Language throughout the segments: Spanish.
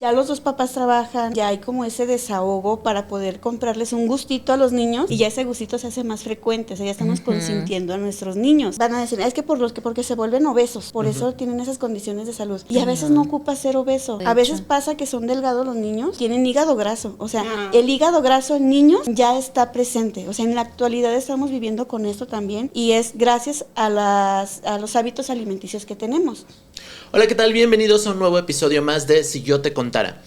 Ya los dos papás trabajan, ya hay como ese desahogo para poder comprarles un gustito a los niños y ya ese gustito se hace más frecuente, o sea, ya estamos consintiendo a nuestros niños. Van a decir, es que porque se vuelven obesos, por eso tienen esas condiciones de salud. Y a veces no ocupa ser obeso, a veces pasa que son delgados los niños, tienen hígado graso, o sea, el hígado graso en niños ya está presente, o sea, en la actualidad estamos viviendo con esto también y es gracias a los hábitos alimenticios que tenemos. Hola, ¿qué tal? Bienvenidos a un nuevo episodio más de Si Yo Te Contara.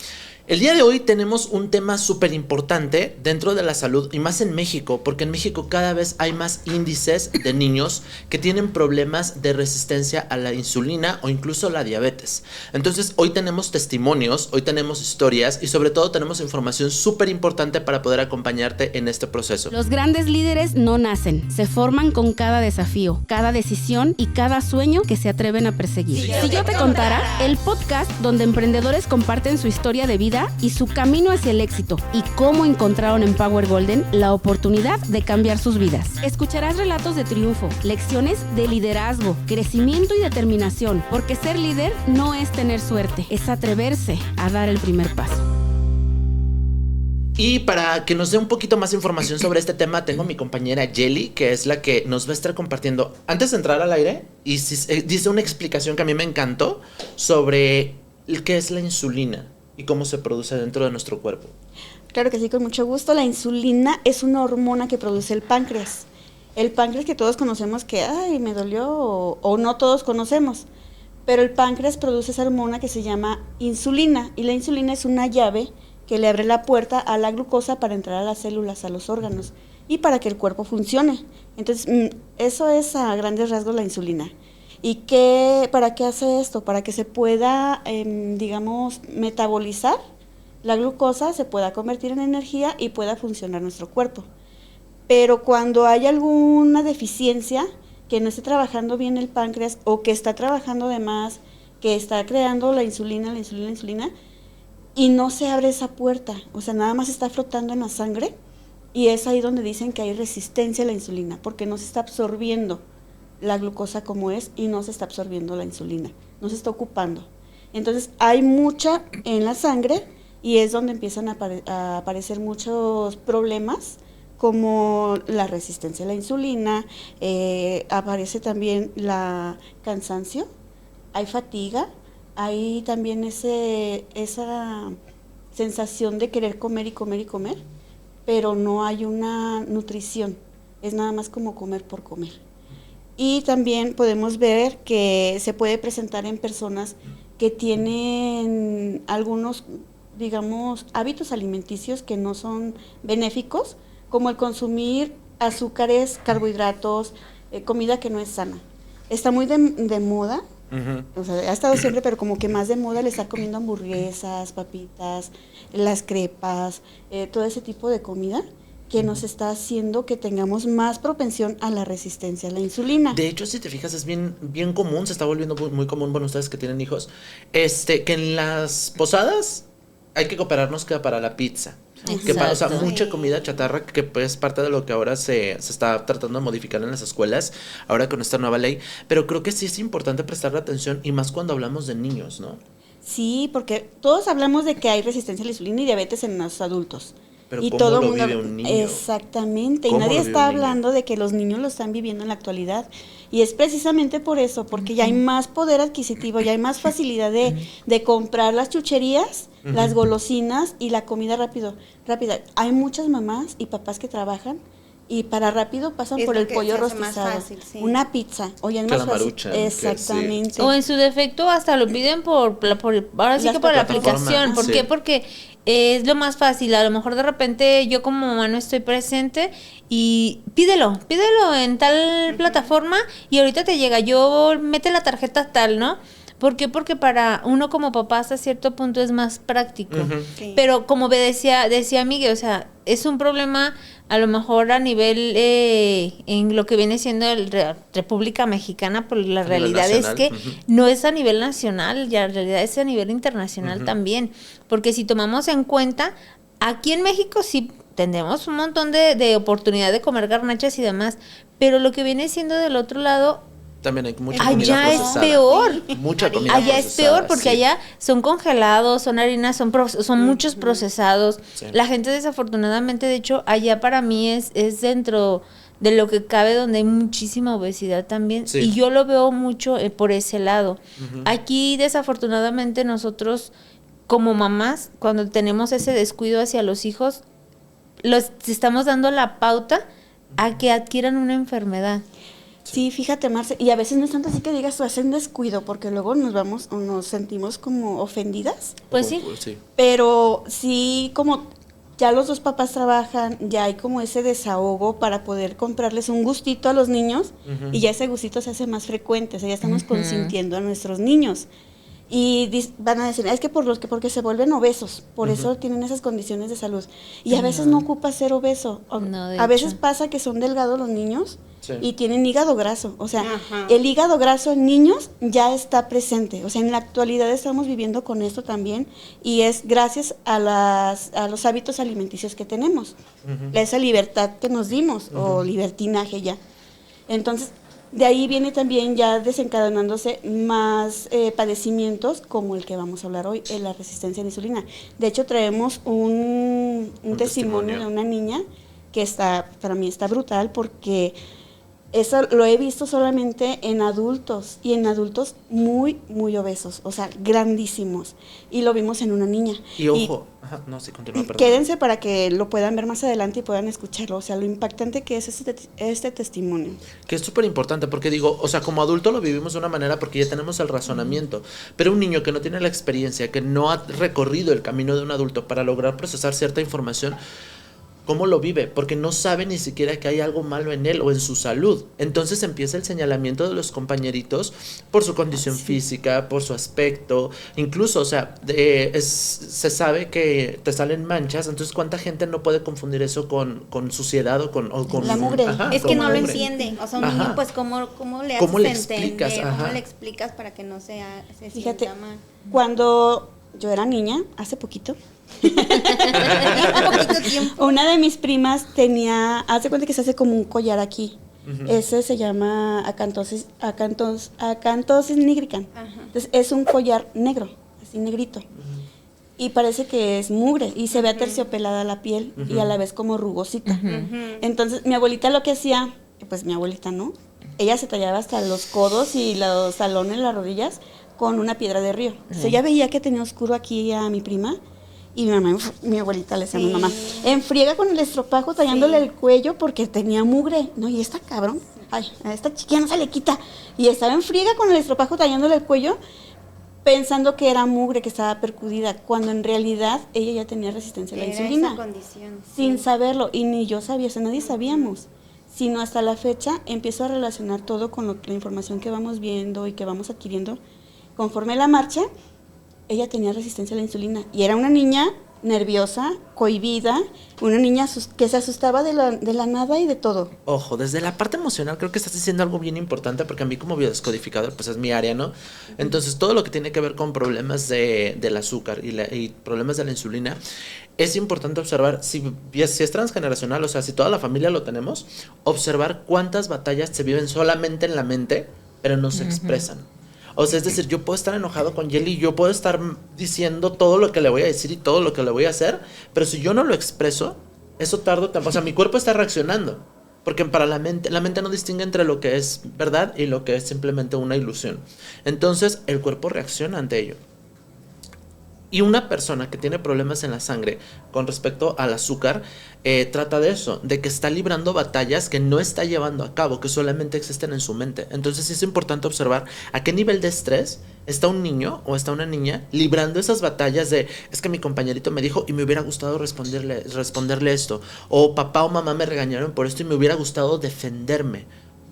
El día de hoy tenemos un tema súper importante dentro de la salud y más en México, porque en México cada vez hay más índices de niños que tienen problemas de resistencia a la insulina o incluso la diabetes. Entonces hoy tenemos testimonios, hoy tenemos historias y sobre todo tenemos información súper importante para poder acompañarte en este proceso. Los grandes líderes no nacen, se forman con cada desafío, cada decisión y cada sueño que se atreven a perseguir. Si yo te contara, el podcast donde emprendedores comparten su historia de vida y su camino hacia el éxito y cómo encontraron en Power Golden la oportunidad de cambiar sus vidas. Escucharás relatos de triunfo, lecciones de liderazgo, crecimiento y determinación, porque ser líder no es tener suerte, es atreverse a dar el primer paso. Y para que nos dé un poquito más información sobre este tema, tengo a mi compañera Yeli, que es la que nos va a estar compartiendo, antes de entrar al aire, y dice una explicación que a mí me encantó sobre qué es la insulina y cómo se produce dentro de nuestro cuerpo. Claro que sí, con mucho gusto. La insulina es una hormona que produce el páncreas. El páncreas que todos conocemos que, ay, me dolió, o no todos conocemos. Pero el páncreas produce esa hormona que se llama insulina. Y la insulina es una llave que le abre la puerta a la glucosa para entrar a las células, a los órganos, y para que el cuerpo funcione. Entonces, eso es a grandes rasgos la insulina. ¿Y para qué hace esto? Para que se pueda, metabolizar la glucosa, se pueda convertir en energía y pueda funcionar nuestro cuerpo. Pero cuando hay alguna deficiencia, que no esté trabajando bien el páncreas o que está trabajando de más, que está creando la insulina, y no se abre esa puerta, o sea, nada más está flotando en la sangre, y es ahí donde dicen que hay resistencia a la insulina, porque no se está absorbiendo la glucosa como es y no se está absorbiendo la insulina, no se está ocupando. Entonces hay mucha en la sangre y es donde empiezan a aparecer muchos problemas como la resistencia a la insulina, aparece también la cansancio, hay fatiga, hay también esa sensación de querer comer y comer y comer, pero no hay una nutrición, es nada más como comer por comer. Y también podemos ver que se puede presentar en personas que tienen algunos, hábitos alimenticios que no son benéficos, como el consumir azúcares, carbohidratos, comida que no es sana. Está muy de moda, o sea, ha estado siempre, pero como que más de moda el estar comiendo hamburguesas, papitas, las crepas, todo ese tipo de comida que nos está haciendo que tengamos más propensión a la resistencia a la insulina. De hecho, si te fijas, es bien común, se está volviendo muy común, bueno, ustedes que tienen hijos, que en las posadas hay que cooperarnos que para la pizza. O sea, mucha comida chatarra que es parte de lo que ahora se está tratando de modificar en las escuelas, ahora con esta nueva ley, pero creo que sí es importante prestarle atención y más cuando hablamos de niños, ¿no? Sí, porque todos hablamos de que hay resistencia a la insulina y diabetes en los adultos. Pero y ¿cómo todo lo mundo, vive un niño? Exactamente, y nadie está hablando de que los niños lo están viviendo en la actualidad. Y es precisamente por eso, porque ya hay más poder adquisitivo, ya hay más facilidad de comprar las chucherías, las golosinas y la comida rápida. Hay muchas mamás y papás que trabajan y para rápido pasan por el pollo rostizado, fácil, sí. Una pizza, o ya es más fácil. Exactamente. Sí. O en su defecto hasta lo piden por ahora sí que por la aplicación. ¿Por qué? Porque es lo más fácil. A lo mejor de repente yo como mamá no estoy presente y pídelo en tal plataforma y ahorita te llega, mete la tarjeta tal, ¿no? ¿Por qué? Porque para uno como papá hasta cierto punto es más práctico. Sí. Pero como decía Miguel, o sea, es un problema a lo mejor a nivel en lo que viene siendo República Mexicana, pero la realidad es que no es a nivel nacional, ya en realidad es a nivel internacional también. Porque si tomamos en cuenta, aquí en México sí tendremos un montón de oportunidad de comer garnachas y demás, pero lo que viene siendo del otro lado también hay mucha comida allá procesada. es peor. Mucha comida Allá es procesada, peor porque sí. allá son congelados, son harinas, son muchos procesados. Sí. La gente desafortunadamente, de hecho, allá para mí es dentro de lo que cabe donde hay muchísima obesidad también. Sí. Y yo lo veo mucho por ese lado. Aquí desafortunadamente nosotros como mamás, cuando tenemos ese descuido hacia los hijos, los estamos dando la pauta a que adquieran una enfermedad. Sí, fíjate, Marce, y a veces no es tanto así que digas tú hacen descuido, porque luego nos vamos o nos sentimos como ofendidas, Pues sí. Sí. pero sí, como ya los dos papás trabajan, ya hay como ese desahogo para poder comprarles un gustito a los niños, y ya ese gustito se hace más frecuente, o sea, ya estamos consintiendo a nuestros niños. Y van a decir, es que porque se vuelven obesos, por eso tienen esas condiciones de salud. Y a veces no ocupa ser obeso. No, de a veces hecho. pasa que son delgados los niños Sí. y tienen hígado graso. O sea, el hígado graso en niños ya está presente. O sea, en la actualidad estamos viviendo con esto también, y es gracias a los hábitos alimenticios que tenemos. Esa libertad que nos dimos, o libertinaje ya. Entonces, de ahí viene también ya desencadenándose más padecimientos como el que vamos a hablar hoy, la resistencia a la insulina. De hecho, traemos un testimonio de una niña que para mí está brutal, porque eso lo he visto solamente en adultos, y en adultos muy, muy obesos, o sea, grandísimos. Y lo vimos en una niña. Y ojo, no, sí, continúa, perdón. Quédense para que lo puedan ver más adelante y puedan escucharlo, o sea, lo impactante que es este testimonio. Que es súper importante porque digo, o sea, como adulto lo vivimos de una manera porque ya tenemos el razonamiento, pero un niño que no tiene la experiencia, que no ha recorrido el camino de un adulto para lograr procesar cierta información, ¿cómo lo vive? Porque no sabe ni siquiera que hay algo malo en él o en su salud. Entonces empieza el señalamiento de los compañeritos por su condición física, por su aspecto, incluso, o sea, se sabe que te salen manchas, entonces ¿cuánta gente no puede confundir eso con suciedad o con La mugre. Es con que no lo mugre? entiende. O sea, un Ajá. niño, pues, ¿cómo le ¿Cómo haces le explicas? entender? ¿Cómo Ajá. le explicas para que no se Fíjate, sienta mal? cuando yo era niña, hace poquito, Poquito tiempo. una de mis primas haz de cuenta que se hace como un collar aquí. Ese se llama acantosis nigricans. Entonces es un collar negro, así negrito. Y parece que es mugre y se ve aterciopelada la piel y a la vez como rugosita. Entonces mi abuelita lo que hacía, pues mi abuelita, ¿no? Ella se tallaba hasta los codos y los talones, las rodillas, con una piedra de río. Entonces ella veía que tenía oscuro aquí a mi prima. Y mi abuelita le decía a mi mamá, enfriega con el estropajo tallándole el cuello porque tenía mugre. No, y esta cabrón, ay, a esta chiquilla no se le quita. Y estaba en friega con el estropajo tallándole el cuello, pensando que era mugre, que estaba percudida, cuando en realidad ella ya tenía resistencia a la Era insulina. esa condición. Sin saberlo, y ni yo sabía, o sea, nadie sabíamos. Sino hasta la fecha empiezo a relacionar todo con la información que vamos viendo y que vamos adquiriendo conforme la marcha. Ella tenía resistencia a la insulina y era una niña nerviosa, cohibida, una niña que se asustaba de la nada y de todo. Ojo, desde la parte emocional creo que estás diciendo algo bien importante porque a mí como biodescodificador pues es mi área, ¿no? Entonces todo lo que tiene que ver con problemas del azúcar y problemas de la insulina es importante observar si es transgeneracional, o sea, si toda la familia lo tenemos, observar cuántas batallas se viven solamente en la mente pero no se expresan. O sea, es decir, yo puedo estar enojado con Yeli, yo puedo estar diciendo todo lo que le voy a decir y todo lo que le voy a hacer, pero si yo no lo expreso, eso tarde o temprano, o sea, mi cuerpo está reaccionando, porque para la mente no distingue entre lo que es verdad y lo que es simplemente una ilusión. Entonces, el cuerpo reacciona ante ello. Y una persona que tiene problemas en la sangre con respecto al azúcar, trata de eso, de que está librando batallas que no está llevando a cabo, que solamente existen en su mente. Entonces es importante observar a qué nivel de estrés está un niño o está una niña librando esas batallas de, es que mi compañerito me dijo y me hubiera gustado responderle esto, o papá o mamá me regañaron por esto y me hubiera gustado defenderme.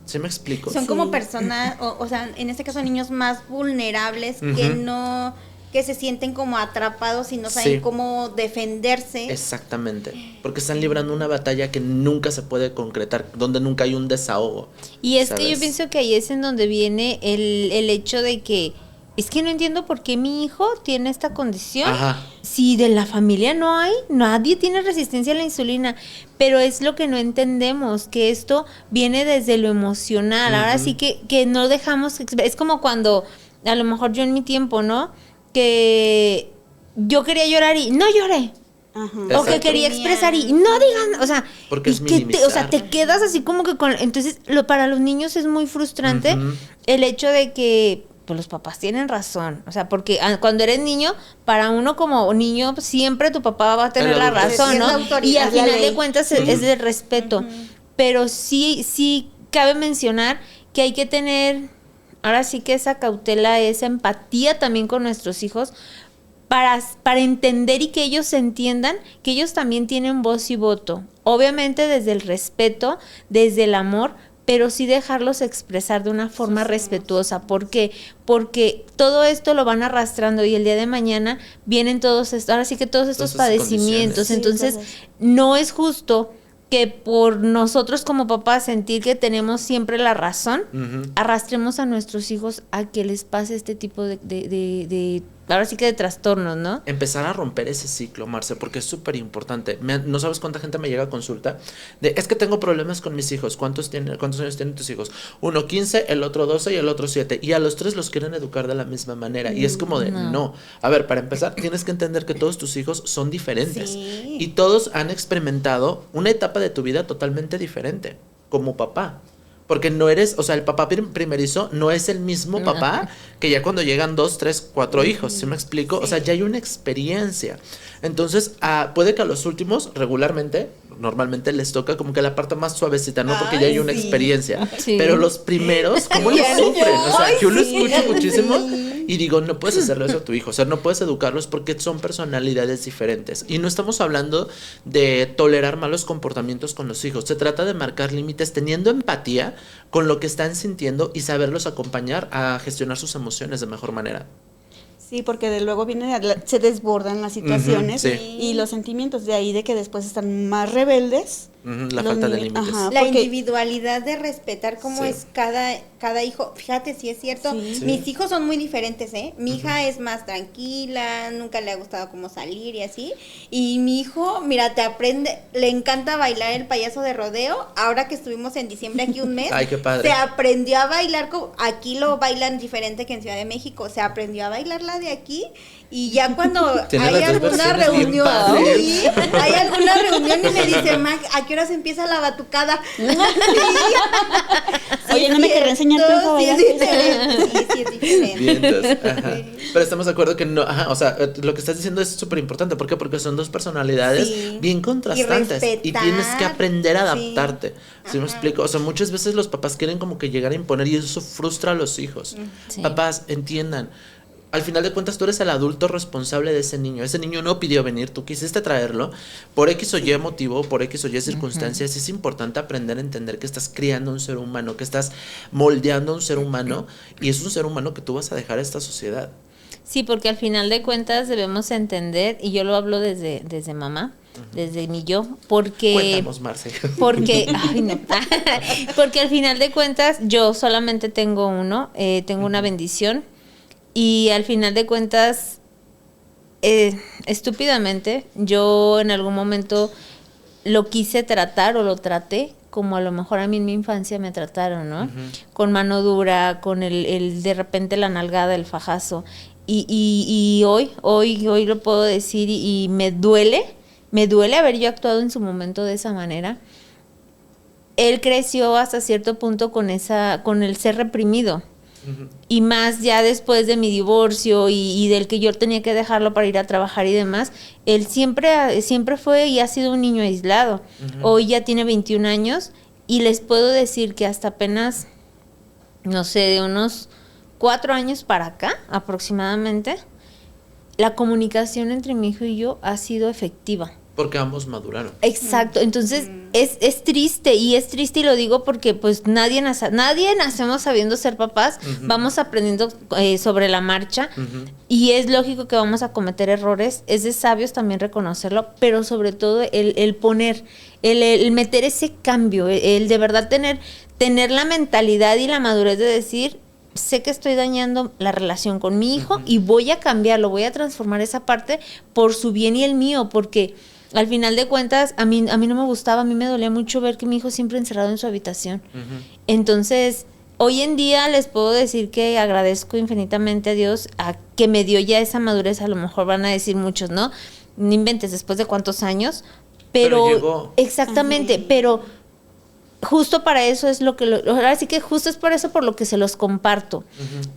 ¿Sí me explico? Son como personas, o sea, en este caso niños más vulnerables que se sienten como atrapados y no saben cómo defenderse. Exactamente, porque están librando una batalla que nunca se puede concretar, donde nunca hay un desahogo. Y es ¿sabes? que yo pienso que ahí es en donde viene el hecho de que es que no entiendo por qué mi hijo tiene esta condición. Ajá. Si de la familia no hay, nadie tiene resistencia a la insulina, pero es lo que no entendemos, que esto viene desde lo emocional. Ahora sí que no dejamos, es como cuando, a lo mejor yo en mi tiempo, ¿no? Que yo quería llorar y no lloré. Ajá. O que quería expresar y no digan, o sea, porque es te quedas así como que con, entonces para los niños es muy frustrante el hecho de que pues los papás tienen razón, o sea, porque cuando eres niño, para uno como niño siempre tu papá va a tener la razón, ¿no? Y al final de cuentas es de respeto, pero sí cabe mencionar que hay que tener, ahora sí que esa cautela, esa empatía también con nuestros hijos, para entender y que ellos entiendan que ellos también tienen voz y voto. Obviamente desde el respeto, desde el amor, pero sí dejarlos expresar de una forma respetuosa. ¿Por qué? Porque todo esto lo van arrastrando y el día de mañana vienen todos estos, ahora sí que todos estos padecimientos. Sí, entonces, no es justo que por nosotros como papás sentir que tenemos siempre la razón, arrastremos a nuestros hijos a que les pase este tipo de ahora sí que de trastornos, ¿no? Empezar a romper ese ciclo, Marce, porque es súper importante. No sabes cuánta gente me llega a consulta de, es que tengo problemas con mis hijos. ¿Cuántos años tienen tus hijos? Uno 15, el otro 12 y el otro 7. Y a los 3 los quieren educar de la misma manera. Y es como de, no. A ver, para empezar, tienes que entender que todos tus hijos son diferentes. Sí. Y todos han experimentado una etapa de tu vida totalmente diferente, como papá. Porque no eres, o sea, el papá primerizo no es el mismo papá que ya cuando llegan 2, 3, 4 hijos, ¿sí me explico? Sí. O sea, ya hay una experiencia. Entonces, puede que a los últimos, normalmente les toca como que la parte más suavecita, ¿no? Porque ya hay una experiencia. Sí. Pero los primeros, ¿cómo lo sufren? O sea, yo lo escucho muchísimo y digo, no puedes hacerle eso a tu hijo. O sea, no puedes educarlos porque son personalidades diferentes. Y no estamos hablando de tolerar malos comportamientos con los hijos. Se trata de marcar límites teniendo empatía con lo que están sintiendo y saberlos acompañar a gestionar sus emociones de mejor manera. Sí, porque de luego se desbordan las situaciones y los sentimientos, de ahí de que después están más rebeldes. La falta de límites. La individualidad de respetar cómo es cada hijo. Fíjate, si es cierto, mis hijos son muy diferentes, ¿eh? Mi hija es más tranquila, nunca le ha gustado como salir y así. Y mi hijo, mira, le encanta bailar el payaso de rodeo. Ahora que estuvimos en diciembre aquí un mes, ay, qué padre. Se aprendió a bailar, aquí lo bailan diferente que en Ciudad de México. Se aprendió a bailar la de aquí. Y ya cuando hay alguna reunión, hay alguna reunión y me dice, Mag, ¿a qué hora se empieza la batucada? Oye, ¿no me querrás enseñar tu hijo a bailar? Sí, es diferente. Pero estamos de acuerdo que no, o sea, lo que estás diciendo es súper importante. ¿Por qué? Porque son dos personalidades bien contrastantes y tienes que aprender a adaptarte. ¿Sí me explico? O sea, muchas veces los papás quieren como que llegar a imponer y eso frustra a los hijos. Papás, entiendan. Al final de cuentas tú eres el adulto responsable de ese niño. Ese niño no pidió venir, tú quisiste traerlo por X o Y motivo, por X o Y circunstancias. Es importante aprender a entender que estás criando a un ser humano, que estás moldeando a un ser humano y es un ser humano que tú vas a dejar a esta sociedad. Sí, porque al final de cuentas debemos entender, y yo lo hablo desde mamá, desde mi yo, porque... Cuéntanos, Marce. Porque, ay, no. Porque al final de cuentas yo solamente tengo uno, tengo una bendición. Y al final de cuentas, estúpidamente, yo en algún momento lo quise tratar o lo traté como a lo mejor a mí en mi infancia me trataron, ¿no? Con mano dura, con el de repente la nalgada, el fajazo. Y hoy lo puedo decir y me duele haber yo actuado en su momento de esa manera. Él creció hasta cierto punto con el ser reprimido. Y más ya después de mi divorcio y del que yo tenía que dejarlo para ir a trabajar y demás, él siempre fue y ha sido un niño aislado. Hoy ya tiene 21 años y les puedo decir que hasta apenas, no sé, de unos 4 años para acá aproximadamente, la comunicación entre mi hijo y yo ha sido efectiva. Porque ambos maduraron. Exacto, entonces es triste y lo digo porque pues nadie nacemos sabiendo ser papás, vamos aprendiendo sobre la marcha y es lógico que vamos a cometer errores, es de sabios también reconocerlo, pero sobre todo el poner, el meter ese cambio, el de verdad tener la mentalidad y la madurez de decir, sé que estoy dañando la relación con mi hijo y voy a cambiarlo, voy a transformar esa parte por su bien y el mío, porque al final de cuentas a mí no me gustaba, a mí me dolía mucho ver que mi hijo siempre encerrado en su habitación. Entonces, hoy en día les puedo decir que agradezco infinitamente a Dios a que me dio ya esa madurez. A lo mejor van a decir muchos, ¿no? No inventes, después de cuántos años, pero llegó. Exactamente, pero justo para eso es ahora sí que justo es por eso por lo que se los comparto,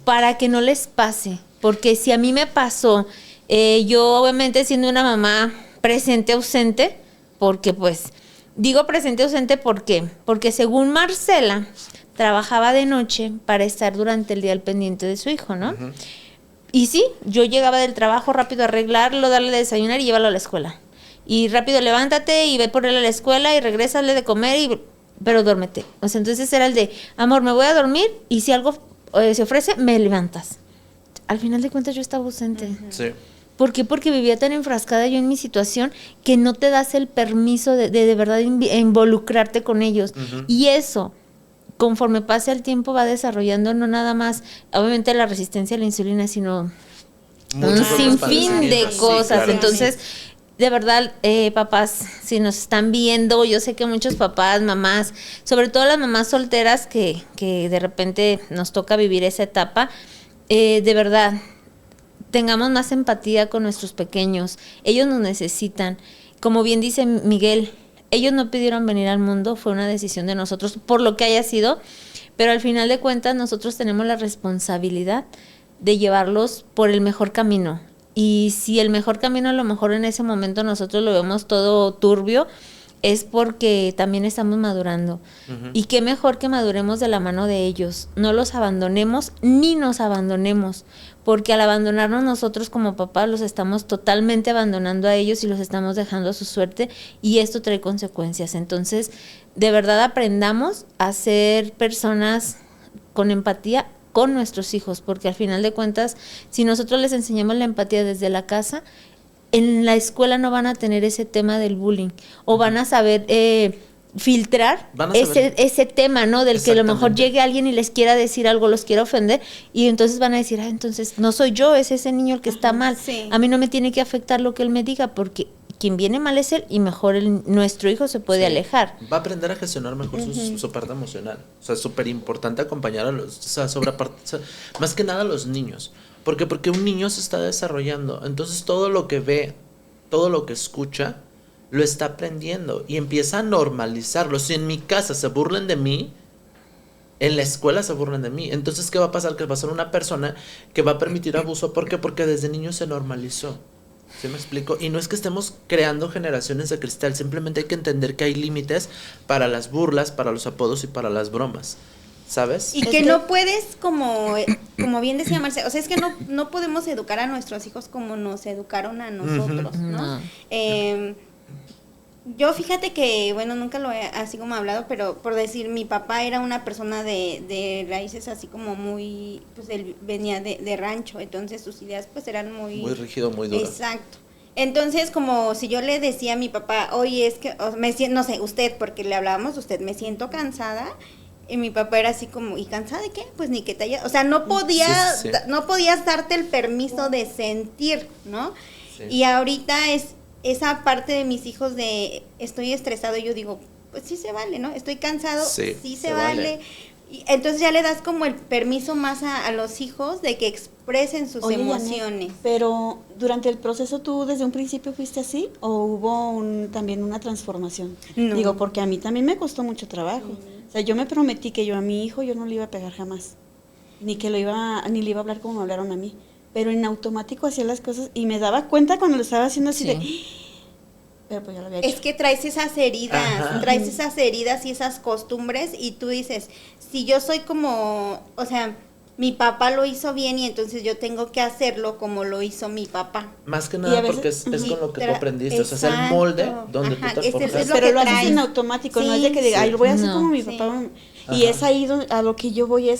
para que no les pase, porque si a mí me pasó, yo obviamente siendo una mamá presente ausente, porque pues digo presente ausente porque según Marcela trabajaba de noche para estar durante el día al pendiente de su hijo, ¿no? Y sí, yo llegaba del trabajo rápido a arreglarlo, darle de desayunar y llevarlo a la escuela. Y rápido levántate y ve por él a la escuela y regrésale de comer, pero duérmete. O sea, entonces era el de, amor, me voy a dormir y si algo se ofrece, me levantas. Al final de cuentas yo estaba ausente. Sí. ¿Por qué? Porque vivía tan enfrascada yo en mi situación que no te das el permiso de verdad involucrarte con ellos. Y eso, conforme pase el tiempo, va desarrollando no nada más, obviamente, la resistencia a la insulina, sino un sinfín de cosas. Sí, claro. Entonces, de verdad, papás, si nos están viendo, yo sé que muchos papás, mamás, sobre todo las mamás solteras que de repente nos toca vivir esa etapa, de verdad, tengamos más empatía con nuestros pequeños. Ellos nos necesitan. Como bien dice Miguel, ellos no pidieron venir al mundo, fue una decisión de nosotros, por lo que haya sido, pero al final de cuentas nosotros tenemos la responsabilidad de llevarlos por el mejor camino. Y si el mejor camino a lo mejor en ese momento nosotros lo vemos todo turbio, es porque también estamos madurando. Y qué mejor que maduremos de la mano de ellos. No los abandonemos ni nos abandonemos, porque al abandonarnos nosotros como papás los estamos totalmente abandonando a ellos y los estamos dejando a su suerte, y esto trae consecuencias. Entonces, de verdad aprendamos a ser personas con empatía con nuestros hijos, porque al final de cuentas, si nosotros les enseñamos la empatía desde la casa, en la escuela no van a tener ese tema del bullying, o van a saber filtrar ese tema, ¿no? Del que a lo mejor llegue alguien y les quiera decir algo, los quiera ofender, y entonces van a decir, entonces no soy yo, es ese niño el que está mal. Sí. A mí no me tiene que afectar lo que él me diga, porque quien viene mal es él, y mejor nuestro hijo se puede alejar. Va a aprender a gestionar mejor su parte emocional. O sea, es súper importante acompañar a más que nada a los niños. Porque un niño se está desarrollando, entonces todo lo que ve, todo lo que escucha, lo está aprendiendo y empieza a normalizarlo. Si en mi casa se burlan de mí, en la escuela se burlan de mí. Entonces, ¿qué va a pasar? Que va a ser una persona que va a permitir abuso. ¿Por qué? Porque desde niño se normalizó. ¿Sí me explico? Y no es que estemos creando generaciones de cristal, simplemente hay que entender que hay límites para las burlas, para los apodos y para las bromas. ¿Sabes? Y que no puedes, como bien decía Marcela, o sea, es que no podemos educar a nuestros hijos como nos educaron a nosotros, ¿no? Yo fíjate que, bueno, nunca lo he así como hablado, pero por decir, mi papá era una persona de raíces así como muy, pues él venía de rancho, entonces sus ideas pues eran muy rígido, muy duro. Exacto. Entonces, como si yo le decía a mi papá, oye, es que, no sé, usted, porque le hablábamos, usted, me siento cansada. Y mi papá era así como, ¿y cansada de qué? Pues ni que te haya... O sea, no podías darte el permiso de sentir, ¿no? Sí. Y ahorita es esa parte de mis hijos de estoy estresado, y yo digo, pues sí se vale, ¿no? Estoy cansado, sí se vale. Y entonces ya le das como el permiso más a los hijos de que expresen sus emociones. Janet, pero durante el proceso, ¿tú desde un principio fuiste así o hubo también una transformación? No. Digo, porque a mí también me costó mucho trabajo. O sea, yo me prometí que yo a mi hijo yo no le iba a pegar jamás, ni le iba a hablar como me hablaron a mí, pero en automático hacía las cosas y me daba cuenta cuando lo estaba haciendo así de... Pero pues ya lo había hecho. Es que traes esas heridas y esas costumbres, y tú dices, si yo soy como, o sea, mi papá lo hizo bien y entonces yo tengo que hacerlo como lo hizo mi papá. Más que nada porque es con lo que tú aprendiste, o sea, es el molde donde tú te forjas. Pero lo haces en automático, no es de que diga, ay, lo voy a hacer como mi papá. Y es ahí a lo que yo voy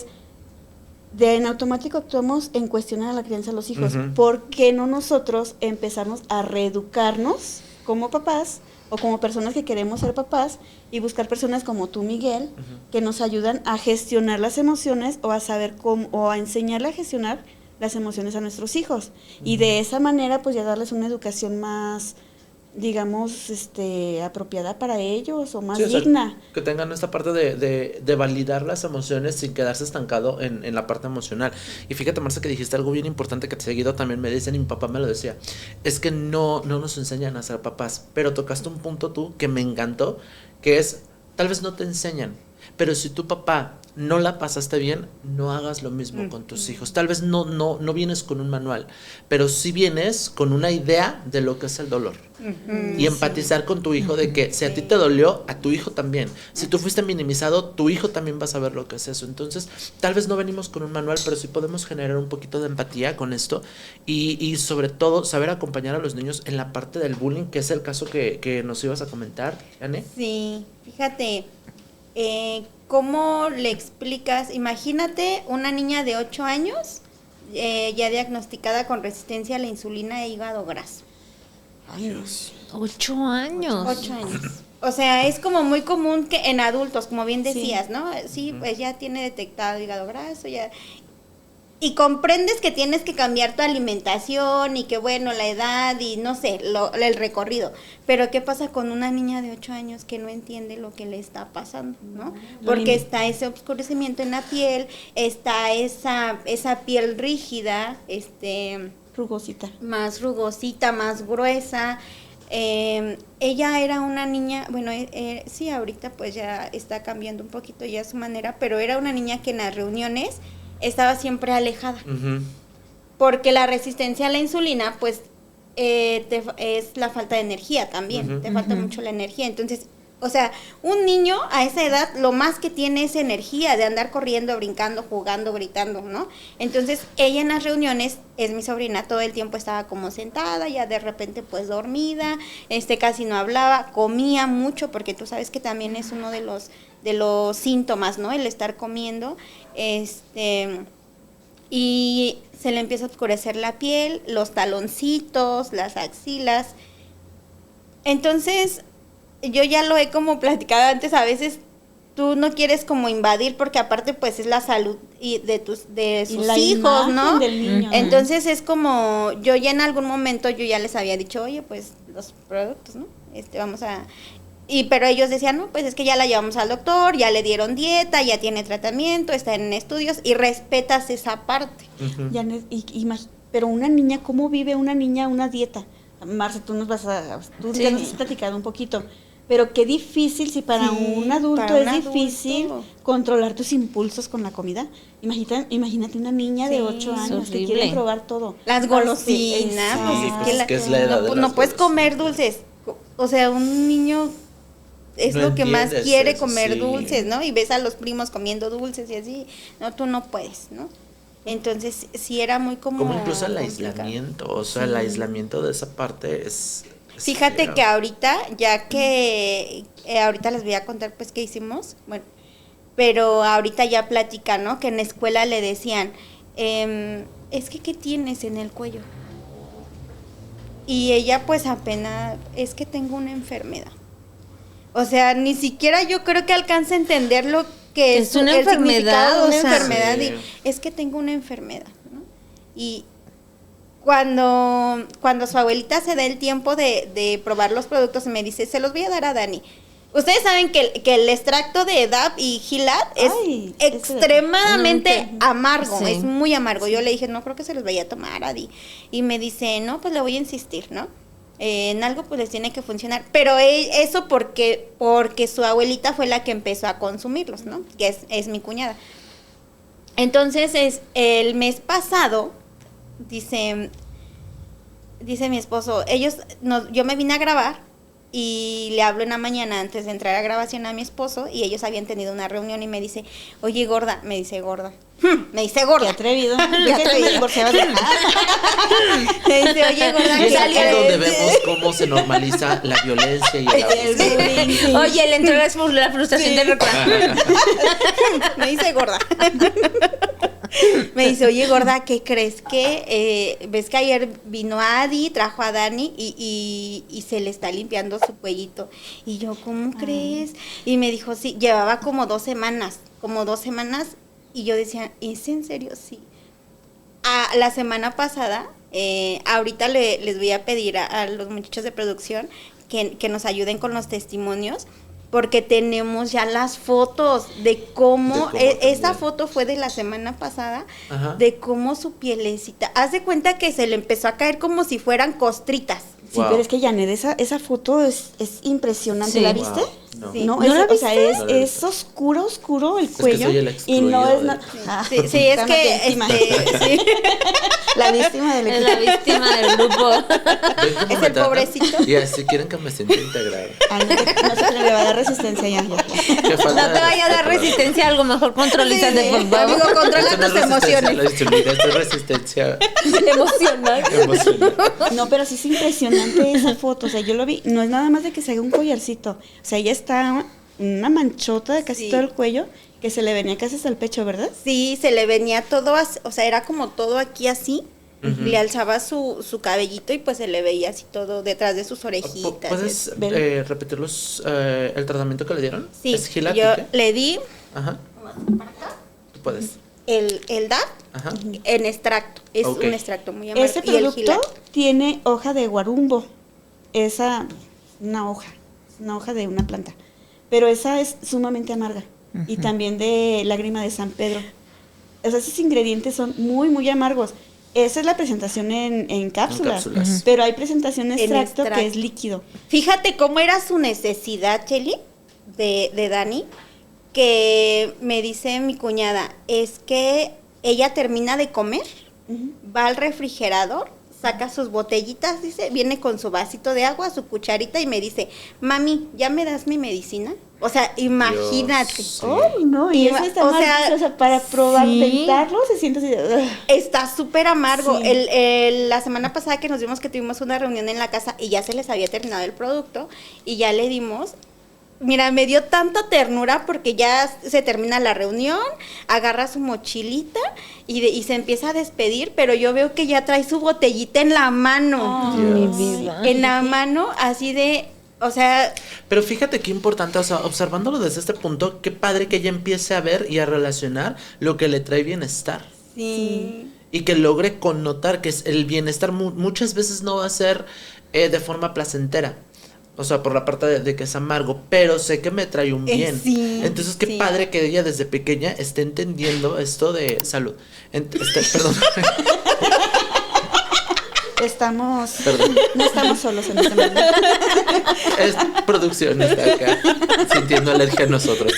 en automático actuamos en cuestionar a la crianza de los hijos. ¿Por qué no nosotros empezamos a reeducarnos como papás o como personas que queremos ser papás y buscar personas como tú, Miguel, que nos ayudan a gestionar las emociones o a saber cómo, o a enseñarle a gestionar las emociones a nuestros hijos. Y de esa manera pues ya darles una educación más, digamos, apropiada para ellos o más digna. Sea, que tengan esta parte de validar las emociones sin quedarse estancado en la parte emocional. Y fíjate, Marcia, que dijiste algo bien importante que te seguido también me dicen, y mi papá me lo decía, es que no nos enseñan a ser papás, pero tocaste un punto tú que me encantó, que es, tal vez no te enseñan, pero si tu papá no la pasaste bien, no hagas lo mismo con tus hijos. Tal vez no vienes con un manual, pero sí vienes con una idea de lo que es el dolor. Y empatizar con tu hijo de que si a ti te dolió, a tu hijo también. Si tú fuiste minimizado, tu hijo también va a saber lo que es eso. Entonces, tal vez no venimos con un manual, pero sí podemos generar un poquito de empatía con esto y sobre todo saber acompañar a los niños en la parte del bullying, que es el caso que nos ibas a comentar, Anne. Sí, fíjate, ¿cómo le explicas? Imagínate una niña de 8 años ya diagnosticada con resistencia a la insulina e hígado graso. Ay, Dios. 8 años. 8 años. O sea, es como muy común que en adultos, como bien decías, ¿no? Sí, pues ya tiene detectado hígado graso, ya. Y comprendes que tienes que cambiar tu alimentación y que, bueno, la edad y no sé, el recorrido. Pero ¿qué pasa con una niña de 8 años que no entiende lo que le está pasando, ¿no? Porque está ese oscurecimiento en la piel, está esa piel rígida, Rugosita. Más rugosita, más gruesa. Ella era una niña, bueno, sí, ahorita pues ya está cambiando un poquito ya su manera, pero era una niña que en las reuniones estaba siempre alejada, porque la resistencia a la insulina, pues, es la falta de energía también, te falta mucho la energía, entonces, o sea, un niño a esa edad lo más que tiene es energía de andar corriendo, brincando, jugando, gritando, ¿no? Entonces, ella en las reuniones, es mi sobrina, todo el tiempo estaba como sentada, ya de repente pues dormida, casi no hablaba, comía mucho, porque tú sabes que también es uno de los síntomas, ¿no? El estar comiendo, y se le empieza a oscurecer la piel, los taloncitos, las axilas. Entonces, yo ya lo he como platicado antes, a veces tú no quieres como invadir porque aparte pues es la salud de sus hijos, ¿no? Del niño. Entonces es como, yo ya en algún momento yo ya les había dicho, oye, pues los productos, ¿no? Vamos a... pero ellos decían, no, pues es que ya la llevamos al doctor, ya le dieron dieta, ya tiene tratamiento, está en estudios y respetas esa parte. Pero una niña, ¿cómo vive una niña una dieta? Marcia, tú ya nos has platicado un poquito. Pero qué difícil, si para un adulto es difícil controlar tus impulsos con la comida. Imagínate una niña de 8 años que quiere probar todo. Las golosinas, que es la edad de no puedes comer dulces. O sea, un niño es lo que más quiere, comer dulces, ¿no? Y ves a los primos comiendo dulces y así. No, tú no puedes, ¿no? Entonces, sí era muy como incluso el complicado. Aislamiento, o sea, el aislamiento de esa parte es Fíjate que ahorita, ya que ahorita les voy a contar pues qué hicimos, bueno, pero ahorita ya platican, ¿no? Que en la escuela le decían, es que ¿qué tienes en el cuello? Y ella pues apenas, es que tengo una enfermedad. O sea, ni siquiera yo creo que alcance a entender lo que es una enfermedad, una enfermedad, y es que tengo una enfermedad, ¿no? Y cuando su abuelita se da el tiempo de probar los productos, me dice, se los voy a dar a Dani. Ustedes saben que el extracto de DAP y Gilat es extremadamente amargo, es muy amargo. Yo le dije, no creo que se los vaya a tomar, Adi. Y me dice, no, pues le voy a insistir, ¿no? En algo pues les tiene que funcionar. Pero eso porque su abuelita fue la que empezó a consumirlos, ¿no? Que es mi cuñada. Entonces, el mes pasado, dice mi esposo, yo me vine a grabar y le hablo en la mañana antes de entrar a grabación a mi esposo y ellos habían tenido una reunión y me dice, oye gorda, me dice gorda. Qué atrevido. Me dice, oye gorda, y es aquí donde vemos cómo se normaliza la violencia y el abuso. Oye, le entró la frustración del recuerdo. Me dice gorda. Me dice, oye, gorda, ¿qué crees que ves que ayer vino Adi, trajo a Dani y se le está limpiando su cuellito? Y yo, ¿cómo crees? Y me dijo, sí, llevaba como 2 semanas, y yo decía, ¿es en serio? Sí. La semana pasada, ahorita les voy a pedir a los muchachos de producción que nos ayuden con los testimonios, porque tenemos ya las fotos de cómo esa foto fue de la semana pasada. Ajá. De cómo su pielecita, haz de cuenta que se le empezó a caer como si fueran costritas. Sí, pero es que Janet, esa foto es impresionante. Sí. ¿La viste? Wow. No. Sí. ¿No la viste? O sea, es oscuro el cuello. Es que soy el y no es nada. Sí, es que sí. La víctima del equipo. Es la víctima del grupo. Es el pobrecito. Y así quieren que me sienta integrado. No se le va a dar resistencia ya. No te vaya a dar resistencia a algo, mejor controlízate, por favor. Amigo, controla tus emociones. Esto es resistencia emocional. No, pero sí es impresionante esa foto. O sea, yo lo vi. No es nada más de que se haga un collarcito. O sea, ella está una manchota de casi todo el cuello que se le venía casi hasta el pecho, ¿verdad? Sí, se le venía todo así, o sea, era como todo aquí así. Le alzaba su cabellito y pues se le veía así todo detrás de sus orejitas. ¿Puedes repetir el tratamiento que le dieron? Sí, ¿Es Gilate, yo qué? le di. Ajá. Para acá. Tú puedes. El DAP en extracto. Es un extracto muy amargo. Ese producto tiene hoja de guarumbo. Esa, una hoja de una planta. Pero esa es sumamente amarga. Y también de lágrima de San Pedro. O sea, esos ingredientes son muy, muy amargos. Esa es la presentación en cápsulas. Pero hay presentación en extracto que es líquido. Fíjate cómo era su necesidad, Cheli, de Dani, que me dice mi cuñada, es que ella termina de comer, va al refrigerador, saca sus botellitas, dice, viene con su vasito de agua, su cucharita y me dice, mami, ¿ya me das mi medicina? O sea, imagínate. Dios, sí. ¡Ay, no! Y eso está o sea, para probar, intentarlo, se siente así. Está súper amargo. Sí. La semana pasada que nos vimos que tuvimos una reunión en la casa y ya se les había terminado el producto y ya le dimos. Mira, me dio tanta ternura porque ya se termina la reunión, agarra su mochilita y se empieza a despedir, pero yo veo que ya trae su botellita en la mano. Oh, mi vida. En la mano, así de, o sea... Pero fíjate qué importante, o sea, observándolo desde este punto, qué padre que ella empiece a ver y a relacionar lo que le trae bienestar. Sí. Y que logre connotar que es el bienestar muchas veces no va a ser de forma placentera. O sea, por la parte de que es amargo, pero sé que me trae un bien. Sí, entonces, qué padre que ella desde pequeña esté entendiendo esto de salud. Perdón. No estamos solos en este momento. Es producción, está acá, sintiendo alergia a nosotros.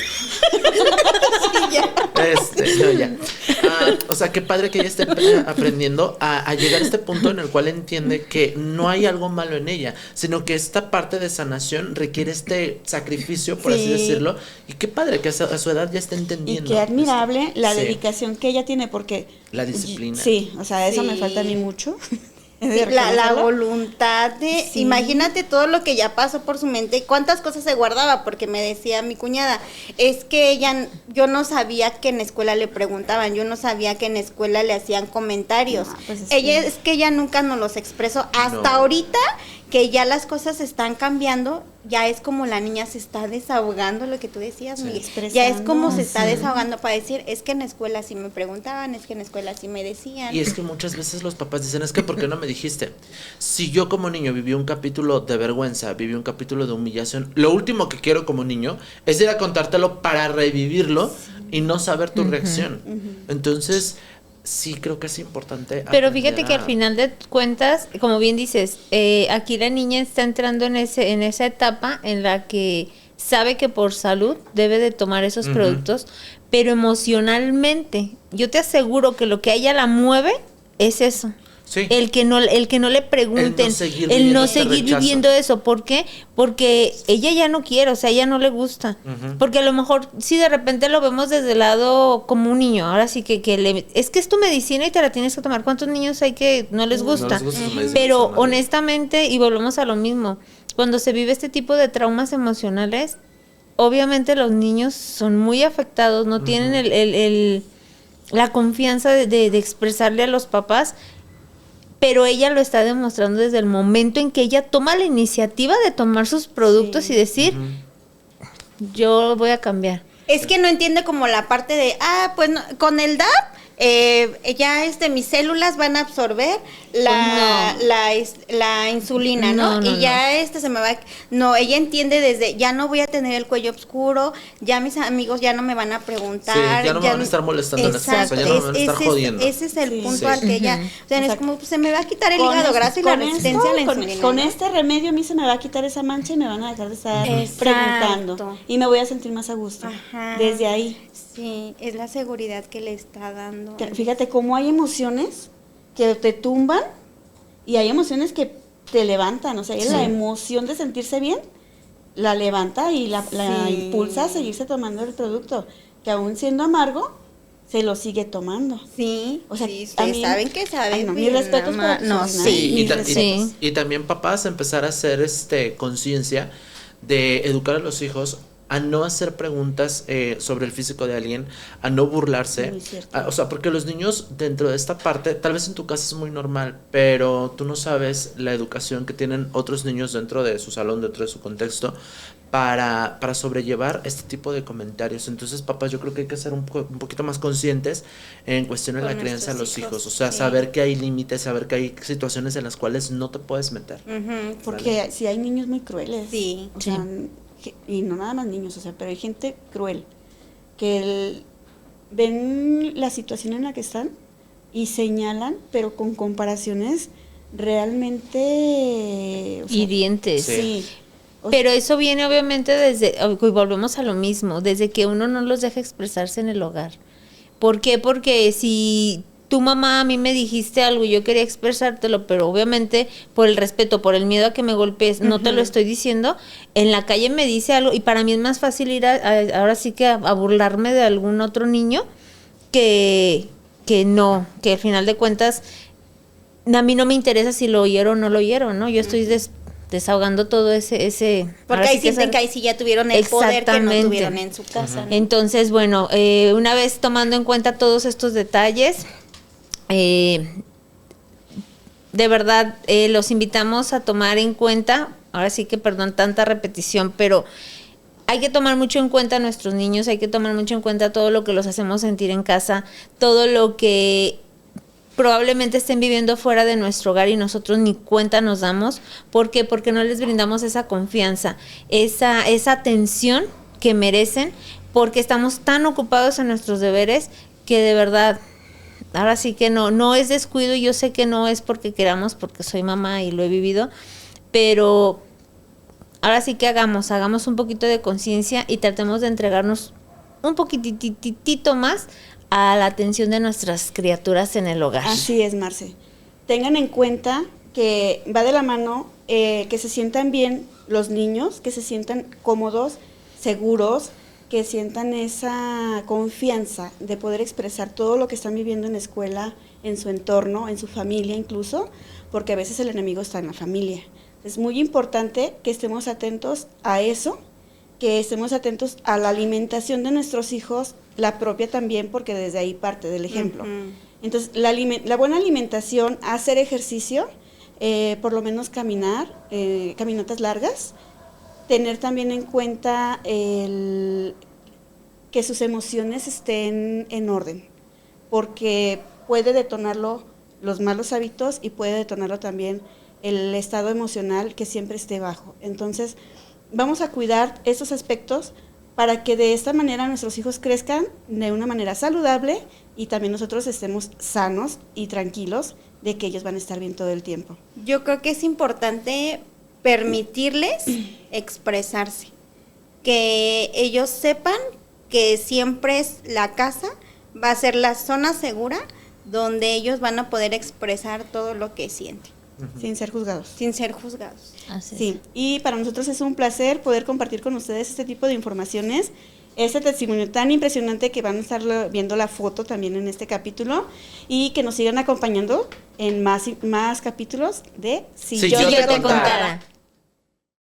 O sea, qué padre que ella esté aprendiendo a llegar a este punto en el cual entiende que no hay algo malo en ella, sino que esta parte de sanación requiere este sacrificio, por así decirlo, y qué padre que a su edad ya esté entendiendo. Y qué admirable la dedicación que ella tiene, porque... La disciplina. Sí, o sea, eso me falta a mí mucho. Sí, la voluntad de, imagínate todo lo que ya pasó por su mente, cuántas cosas se guardaba, porque me decía mi cuñada, es que yo no sabía que en la escuela le preguntaban, yo no sabía que en la escuela le hacían comentarios, es que ella nunca nos los expresó, hasta ahorita que ya las cosas están cambiando, ya es como la niña se está desahogando, lo que tú decías, Miguel, ya es como se está desahogando para decir, es que en la escuela sí me preguntaban, es que en la escuela sí me decían. Y es que muchas veces los papás dicen, es que ¿por qué no me dijiste? Si yo como niño viví un capítulo de vergüenza, viví un capítulo de humillación, lo último que quiero como niño es ir a contártelo para revivirlo y no saber tu reacción. Entonces... sí, creo que es importante. Pero fíjate que al final de cuentas, como bien dices, aquí la niña está entrando en esa etapa en la que sabe que por salud debe de tomar esos productos, pero emocionalmente, yo te aseguro que lo que a ella la mueve es eso. Sí. El que no le pregunten, el no seguir viviendo eso. ¿Por qué? Porque ella ya no quiere, o sea, ella no le gusta. Porque a lo mejor sí de repente lo vemos desde el lado como un niño. Ahora sí que es que es tu medicina y te la tienes que tomar. ¿Cuántos niños hay que no les gusta? Pero honestamente, y volvemos a lo mismo, cuando se vive este tipo de traumas emocionales, obviamente los niños son muy afectados, no tienen la confianza de expresarle a los papás, pero ella lo está demostrando desde el momento en que ella toma la iniciativa de tomar sus productos y decir, yo voy a cambiar. Es que no entiende como la parte de, pues no, con el DAP, ya mis células van a absorber la insulina, ¿no? Y ya se me va, no, ella entiende desde, ya no voy a tener el cuello oscuro, ya mis amigos ya no me van a preguntar. Sí, ya no me van a estar molestando en la casa, ya no me van a estar jodiendo. Ese es el punto al que ella, o sea, es como, pues, se me va a quitar el hígado gracias a la resistencia a la insulina. Con este remedio a mí se me va a quitar esa mancha y me van a dejar de estar preguntando. Y me voy a sentir más a gusto. Desde ahí. Sí, es la seguridad que le está dando. Fíjate cómo hay emociones que te tumban y hay emociones que te levantan. O sea, la emoción de sentirse bien la levanta y la impulsa a seguirse tomando el producto, que aún siendo amargo, se lo sigue tomando. Sí, o sea, ustedes saben que saben. Mi respeto es para y también papás empezar a hacer conciencia de educar a los hijos a no hacer preguntas sobre el físico de alguien, a no burlarse, o sea, porque los niños dentro de esta parte, tal vez en tu casa es muy normal, pero tú no sabes la educación que tienen otros niños dentro de su salón, dentro de su contexto, para sobrellevar este tipo de comentarios. Entonces, papás, yo creo que hay que ser un poquito más conscientes en cuestión de la crianza de los hijos, o sea, saber que hay límites, saber que hay situaciones en las cuales no te puedes meter. Porque si hay niños muy crueles, o sea, y no nada más niños, o sea, pero hay gente cruel que ven la situación en la que están y señalan, pero con comparaciones realmente hirientes. Sí. Pero eso viene obviamente desde, y volvemos a lo mismo, desde que uno no los deja expresarse en el hogar. ¿Por qué? Porque si tu mamá a mí me dijiste algo y yo quería expresártelo, pero obviamente por el respeto, por el miedo a que me golpees, no te lo estoy diciendo, en la calle me dice algo y para mí es más fácil ir ahora sí que a burlarme de algún otro niño que no, que al final de cuentas a mí no me interesa si lo oyeron o no lo oyeron, ¿no? Yo estoy desahogando todo ese porque ahí sienten que ahí sí ya tuvieron el poder que no tuvieron en su casa, ¿no? Entonces, bueno, una vez tomando en cuenta todos estos detalles, de verdad los invitamos a tomar en cuenta, ahora sí que perdón tanta repetición, pero hay que tomar mucho en cuenta a nuestros niños, hay que tomar mucho en cuenta todo lo que los hacemos sentir en casa, todo lo que probablemente estén viviendo fuera de nuestro hogar y nosotros ni cuenta nos damos. ¿Por qué? Porque no les brindamos esa confianza, esa atención que merecen, porque estamos tan ocupados en nuestros deberes que de verdad, ahora sí que no es descuido, y yo sé que no es porque queramos, porque soy mamá y lo he vivido, pero ahora sí que hagamos un poquito de conciencia y tratemos de entregarnos un poquitito más a la atención de nuestras criaturas en el hogar. Así es, Marce. Tengan en cuenta que va de la mano que se sientan bien los niños, que se sientan cómodos, seguros, que sientan esa confianza de poder expresar todo lo que están viviendo en la escuela, en su entorno, en su familia incluso, porque a veces el enemigo está en la familia. Es muy importante que estemos atentos a eso, que estemos atentos a la alimentación de nuestros hijos, la propia también, porque desde ahí parte del ejemplo. Entonces, la buena alimentación, hacer ejercicio, por lo menos caminar, caminatas largas, tener también en cuenta que sus emociones estén en orden, porque puede detonarlo los malos hábitos y puede detonarlo también el estado emocional que siempre esté bajo. Entonces, vamos a cuidar esos aspectos para que de esta manera nuestros hijos crezcan de una manera saludable y también nosotros estemos sanos y tranquilos de que ellos van a estar bien todo el tiempo. Yo creo que es importante permitirles expresarse, que ellos sepan que siempre es la casa, va a ser la zona segura donde ellos van a poder expresar todo lo que sienten. Sin ser juzgados. Sin ser juzgados. Así sí, y para nosotros es un placer poder compartir con ustedes este tipo de informaciones, este testimonio tan impresionante que van a estar viendo la foto también en este capítulo y que nos sigan acompañando en más capítulos de Si yo te contara.